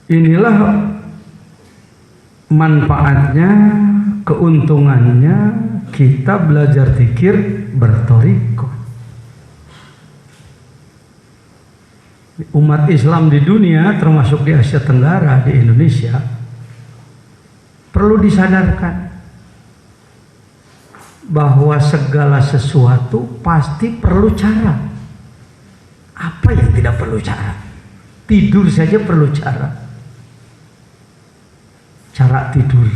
Inilah manfaatnya, keuntungannya kita belajar zikir bertoriko. Umat Islam di dunia, termasuk di Asia Tenggara, di Indonesia, perlu disadarkan bahwa segala sesuatu pasti perlu cara. Apa yang tidak perlu cara? Tidur saja perlu cara. Cara tidur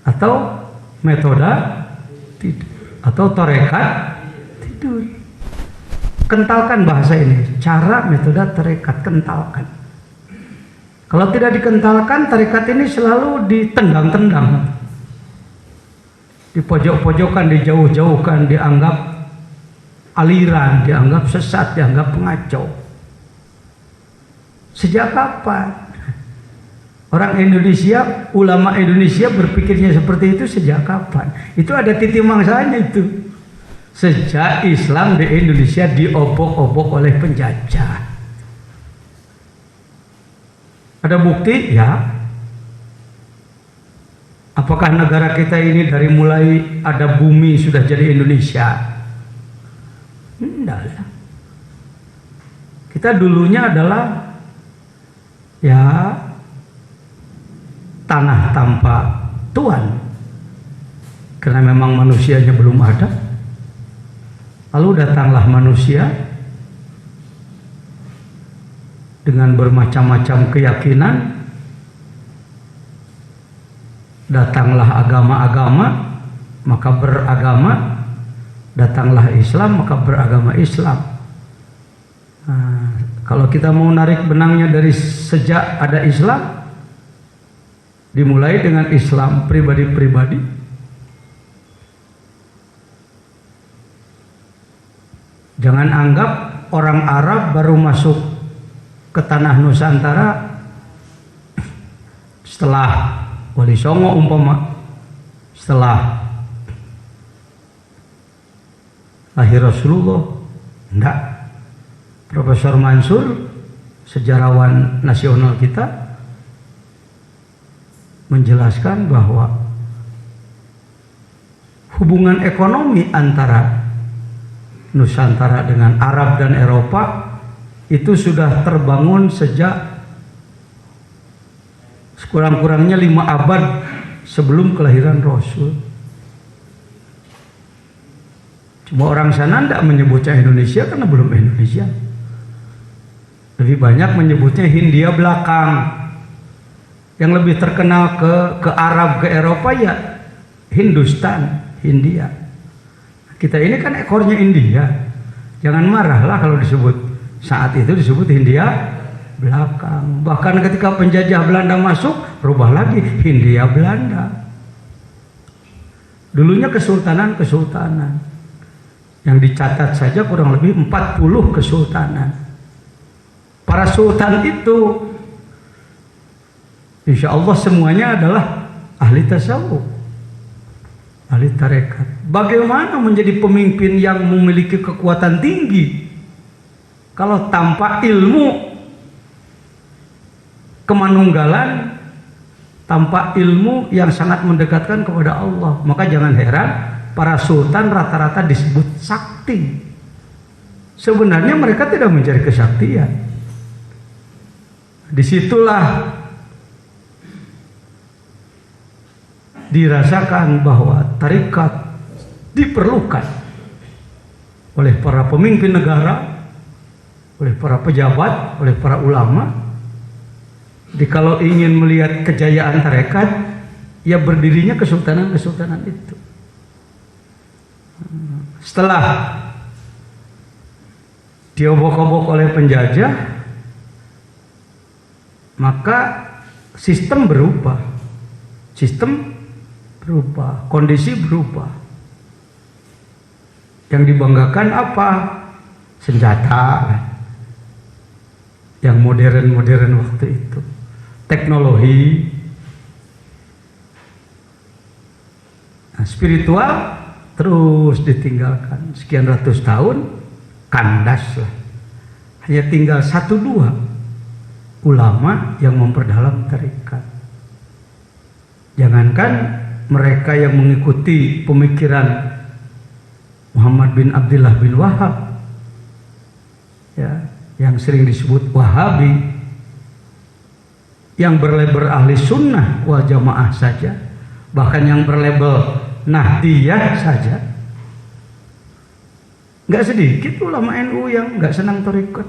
atau metode tidur atau tarekat tidur. Kentalkan bahasa ini, cara, metode, tarekat, kentalkan. Kalau tidak dikentalkan, tarekat ini selalu ditendang-tendang, dipojok-pojokkan, dijauh-jauhkan, dianggap aliran, dianggap sesat, dianggap pengacau. Sejak kapan orang Indonesia, ulama Indonesia berpikirnya seperti itu? Sejak kapan? Itu ada titik mangsanya itu. Sejak Islam di Indonesia diobok-obok oleh penjajah. Ada bukti? Ya. Apakah negara kita ini dari mulai ada bumi sudah jadi Indonesia? Enggak lah. Kita dulunya adalah ya tanah tanpa tuan, karena memang manusianya belum ada. Lalu datanglah manusia dengan bermacam-macam keyakinan, datanglah agama-agama, maka beragama, datanglah Islam, maka beragama Islam. Nah, kalau kita mau narik benangnya dari sejak ada Islam, dimulai dengan Islam pribadi-pribadi. Jangan anggap orang Arab baru masuk ke tanah Nusantara setelah Wali Songo umpama, setelah lahir Rasulullah. Enggak. Profesor Mansur, sejarawan nasional kita, menjelaskan bahwa hubungan ekonomi antara Nusantara dengan Arab dan Eropa itu sudah terbangun sejak sekurang-kurangnya 5 abad sebelum kelahiran Rasul. Cuma orang sana tidak menyebutnya Indonesia karena belum Indonesia. Lebih banyak menyebutnya Hindia belakang. Yang lebih terkenal ke Arab, ke Eropa ya Hindustan, Hindia. Kita ini kan ekornya India. Jangan marahlah kalau disebut, saat itu disebut Hindia belakang. Bahkan ketika penjajah Belanda masuk, berubah lagi Hindia Belanda. Dulunya kesultanan-kesultanan. Yang dicatat saja kurang lebih 40 kesultanan. Para sultan itu insya Allah semuanya adalah ahli tasawuf, ahli tarekat. Bagaimana menjadi pemimpin yang memiliki kekuatan tinggi kalau tanpa ilmu kemanunggalan, tanpa ilmu yang sangat mendekatkan kepada Allah? Maka jangan heran para sultan rata-rata disebut sakti. Sebenarnya mereka tidak mencari kesaktian. Disitulah dirasakan bahwa tarekat diperlukan oleh para pemimpin negara, oleh para pejabat, oleh para ulama. Jadi kalau ingin melihat kejayaan tarekat, ya berdirinya kesultanan-kesultanan itu. Setelah diobok-obok oleh penjajah, maka sistem berubah. Sistem berubah, kondisi berubah. Yang dibanggakan apa? Senjata. Yang modern-modern waktu itu. Teknologi. Nah, spiritual terus ditinggalkan. Sekian ratus tahun, kandas lah. Hanya tinggal 1-2 ulama yang memperdalam tarekat. Jangankan mereka yang mengikuti pemikiran Muhammad bin Abdullah bin Wahab, ya, yang sering disebut Wahabi, yang berlabel ahli sunnah wal jamaah saja, bahkan yang berlabel Nahdiyah saja, nggak sedikit ulama NU yang nggak senang tarekat.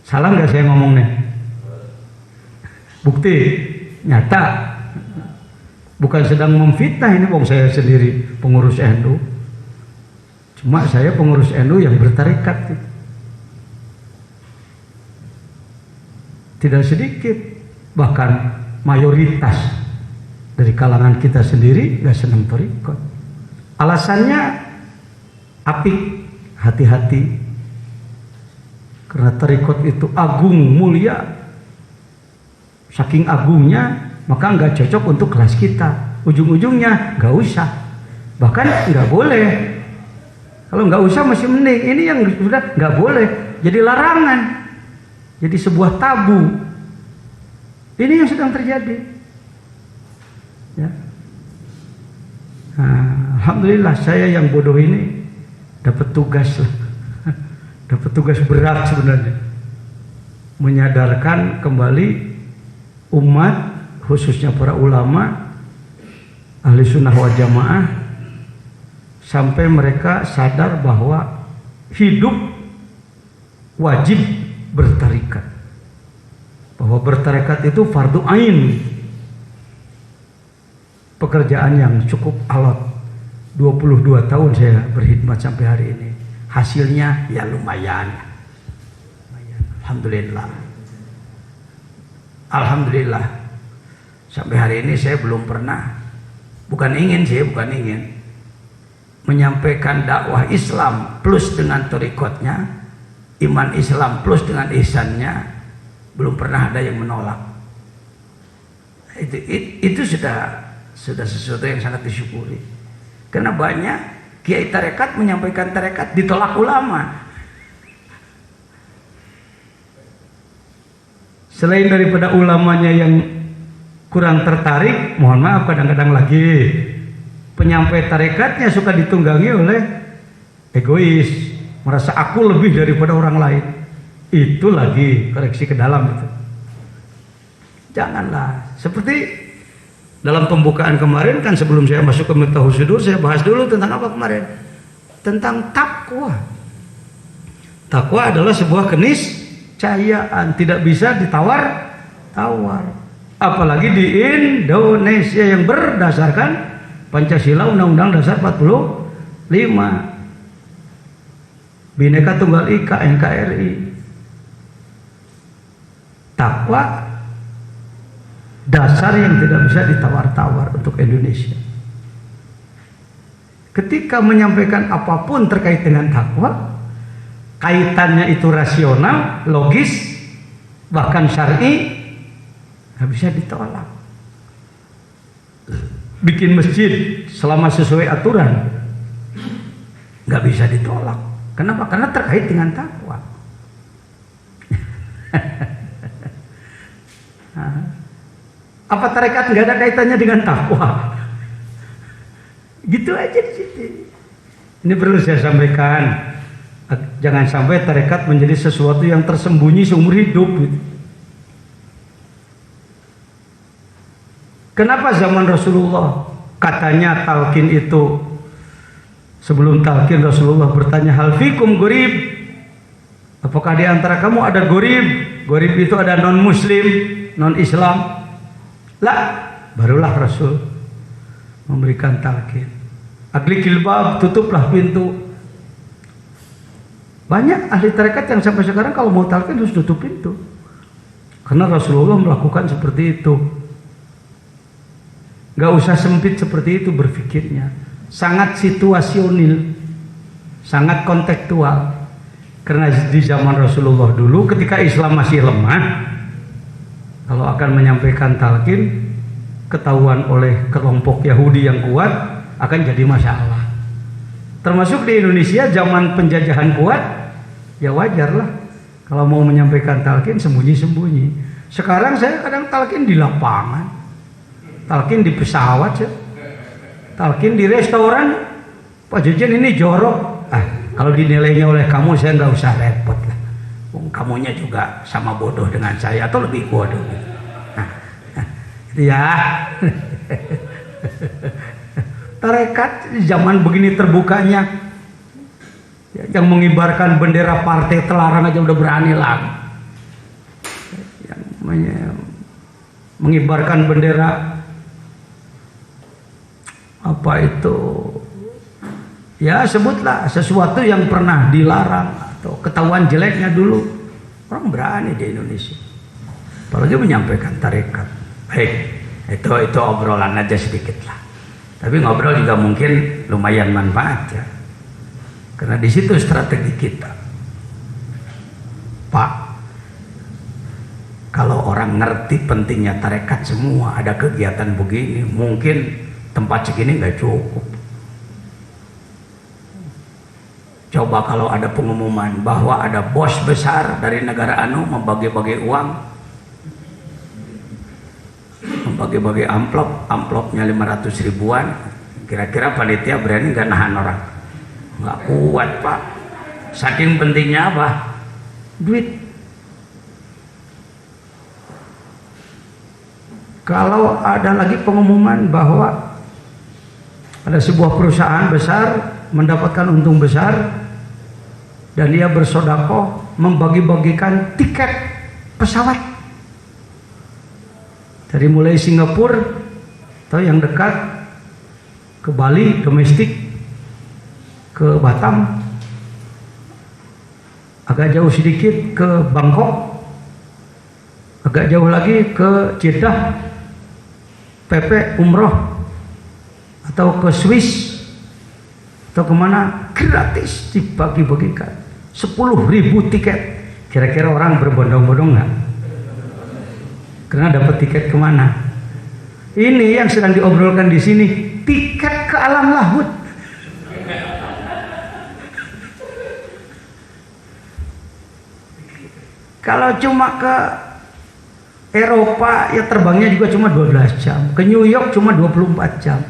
Salah nggak saya ngomongnya? Bukti nyata, bukan sedang memfitnah ini, wong saya sendiri pengurus NU. Cuma saya pengurus NU yang bertarekat. Tidak sedikit, bahkan mayoritas dari kalangan kita sendiri gak senang tarekat. Alasannya apik, hati-hati, karena tarekat itu agung, mulia. Saking agungnya, maka nggak cocok untuk kelas kita. Ujung-ujungnya nggak usah, bahkan nggak boleh. Kalau nggak usah masih mending. Ini yang sudah nggak boleh, jadi larangan, jadi sebuah tabu. Ini yang sedang terjadi. Ya. Nah, alhamdulillah saya yang bodoh ini dapat tugas lah, dapat tugas berat sebenarnya, menyadarkan kembali umat, khususnya para ulama ahli sunnah wal jamaah, sampai mereka sadar bahwa hidup wajib bertarekat, bahwa bertarekat itu fardu ain, pekerjaan yang cukup alot. 22 tahun saya berkhidmat sampai hari ini, hasilnya ya lumayan. Alhamdulillah, sampai hari ini saya belum pernah, bukan ingin menyampaikan dakwah Islam plus dengan tarikatnya, iman Islam plus dengan ihsannya, belum pernah ada yang menolak. Itu sudah sesuatu yang sangat disyukuri, karena banyak kiai tarekat menyampaikan tarekat ditolak ulama. Selain daripada ulamanya yang kurang tertarik, mohon maaf kadang-kadang lagi penyampai tarekatnya suka ditunggangi oleh egois, merasa aku lebih daripada orang lain. Itu lagi koreksi ke dalam itu. Janganlah. Seperti dalam pembukaan kemarin kan, sebelum saya masuk ke Miftahus Sudur, saya bahas dulu tentang apa kemarin? Tentang takwa. Takwa adalah sebuah keniscayaan, tidak bisa ditawar-tawar. Apalagi di Indonesia yang berdasarkan Pancasila, Undang-Undang Dasar 45, Bhinneka Tunggal Ika, NKRI. Takwa dasar yang tidak bisa ditawar-tawar untuk Indonesia. Ketika menyampaikan apapun terkait dengan takwa, kaitannya itu rasional, logis, bahkan syar'i, nggak bisa ditolak. Bikin masjid selama sesuai aturan, nggak bisa ditolak. Kenapa? Karena terkait dengan takwa. Apa tarekat nggak ada kaitannya dengan takwa? Gitu aja di situ. Ini perlu saya sampaikan. Jangan sampai tarekat menjadi sesuatu yang tersembunyi seumur hidup. Kenapa zaman Rasulullah katanya talqin itu, sebelum talqin Rasulullah bertanya, hal fikum gharib, apakah di antara kamu ada gharib? Gharib itu ada non muslim, non Islam. Lah, barulah Rasul memberikan talqin. Aglikil bab, tutuplah pintu. Banyak ahli tarekat yang sampai sekarang kalau mau talqin harus tutup pintu, karena Rasulullah melakukan seperti itu. Gak usah sempit seperti itu berpikirnya, sangat situasional, sangat kontekstual. Karena di zaman Rasulullah dulu ketika Islam masih lemah, kalau akan menyampaikan talqin ketahuan oleh kelompok Yahudi yang kuat akan jadi masalah. Termasuk di Indonesia zaman penjajahan kuat, ya wajarlah Kalau mau menyampaikan talqin sembunyi-sembunyi. Sekarang saya kadang talqin di lapangan, talqin di pesawat ya, talqin di restoran. Pak Jejen ini jorok. Kalau dinilainya oleh kamu saya nggak usah repot lah. Kamunya juga sama bodoh dengan saya atau lebih bodoh. Ya. Tarekat zaman begini terbukanya, yang mengibarkan bendera partai terlarang aja udah berani lagi. Yang mengibarkan bendera apa itu? Ya sebutlah sesuatu yang pernah dilarang atau ketahuan jeleknya dulu. Orang berani di Indonesia. Apalagi menyampaikan tarekat. Baik, itu obrolan aja sedikit lah. Tapi ngobrol juga mungkin lumayan manfaat ya. Karena di situ strategi kita. Pak, kalau orang ngerti pentingnya tarekat semua, ada kegiatan begini, mungkin tempat segini nggak cukup. Coba kalau ada pengumuman bahwa ada bos besar dari negara anu membagi-bagi uang, membagi-bagi amplopnya 500 ribuan, kira-kira panitia berani nggak nahan orang? Nggak kuat Pak. Saking pentingnya apa? Duit. Kalau ada lagi pengumuman bahwa ada sebuah perusahaan besar mendapatkan untung besar dan dia bersodakoh membagi-bagikan tiket pesawat dari mulai Singapura atau yang dekat ke Bali domestik, ke Batam, agak jauh sedikit ke Bangkok, agak jauh lagi ke Jeddah, PP umroh, atau ke Swiss atau kemana, gratis dibagi-bagikan 10.000 tiket. Kira-kira orang berbondong-bondong nggak? Karena dapat tiket kemana? Ini yang sedang diobrolkan di sini, tiket ke alam lahut. Kalau cuma ke Eropa ya terbangnya juga cuma 12 jam, ke New York cuma 24 jam.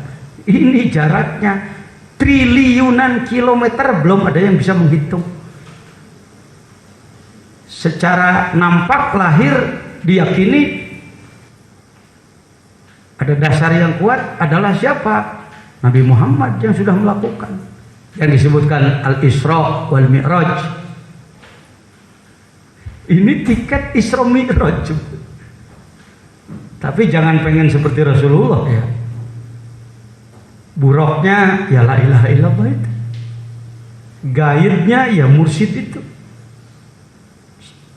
Ini jaraknya triliunan kilometer, belum ada yang bisa menghitung. Secara nampak lahir diyakini ada dasar yang kuat adalah siapa? Nabi Muhammad yang sudah melakukan yang disebutkan Al-Isra wal Mi'raj. Ini tiket Isra Mi'raj. Tapi jangan pengen seperti Rasulullah ya. Buroknya ya la ilaha illallah itu. Gaibnya ya mursyid itu.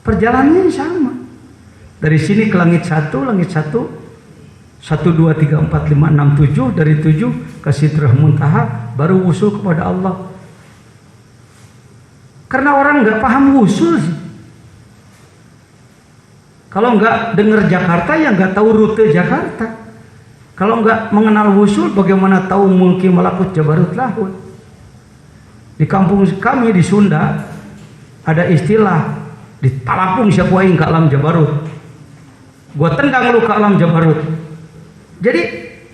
Perjalanannya sama. Dari sini ke langit 1, 1 2 3 4 5 6 7, dari 7 ke Sidrah Muntaha, baru wusul kepada Allah. Karena orang nggak paham wusul sih. Kalau nggak dengar Jakarta ya nggak tahu rute Jakarta. Kalau nggak mengenal wusul, bagaimana tahu mulki malakut jabarut lahut? Di kampung kami di Sunda ada istilah ditalapung siapa aing ke alam jabarut. Gua tendang lu ke alam jabarut. Jadi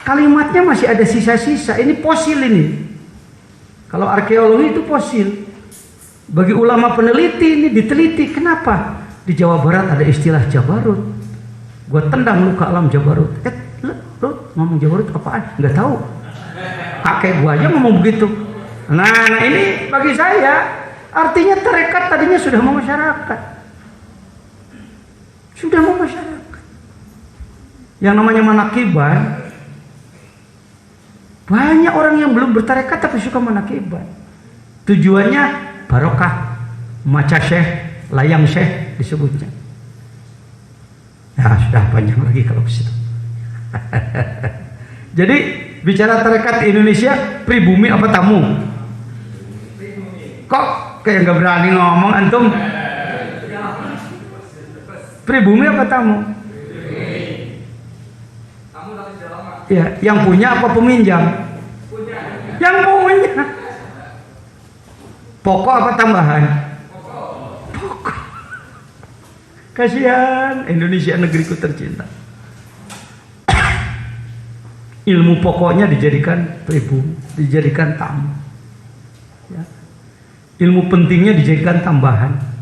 kalimatnya masih ada sisa-sisa. Ini fosil ini. Kalau arkeologi itu fosil. Bagi ulama peneliti ini diteliti. Kenapa? Di Jawa Barat ada istilah jabarut. Gua tendang lu ke alam jabarut. Lu ngomong jabarut apaan? Nggak tahu. Kakek gua aja ngomong begitu. Nah ini bagi saya artinya tarekat tadinya sudah mau masyarakat. Sudah mau masyarakat. Yang namanya manakiban, banyak orang yang belum bertarekat tapi suka manakiban. Tujuannya barokah, maca syekh, layang syekh disebutnya. Ya sudah panjang lagi kalau ke situ. Jadi bicara tarekat di Indonesia, pribumi apa tamu? Kok kayak nggak berani ngomong antum? Pribumi apa tamu? Ya, yang punya apa peminjam? Yang punya. Pokok apa tambahan? Pokok. Kasihan Indonesia negeriku tercinta. Ilmu pokoknya dijadikan pribumi, dijadikan tamu. Ya. Ilmu pentingnya dijadikan tambahan.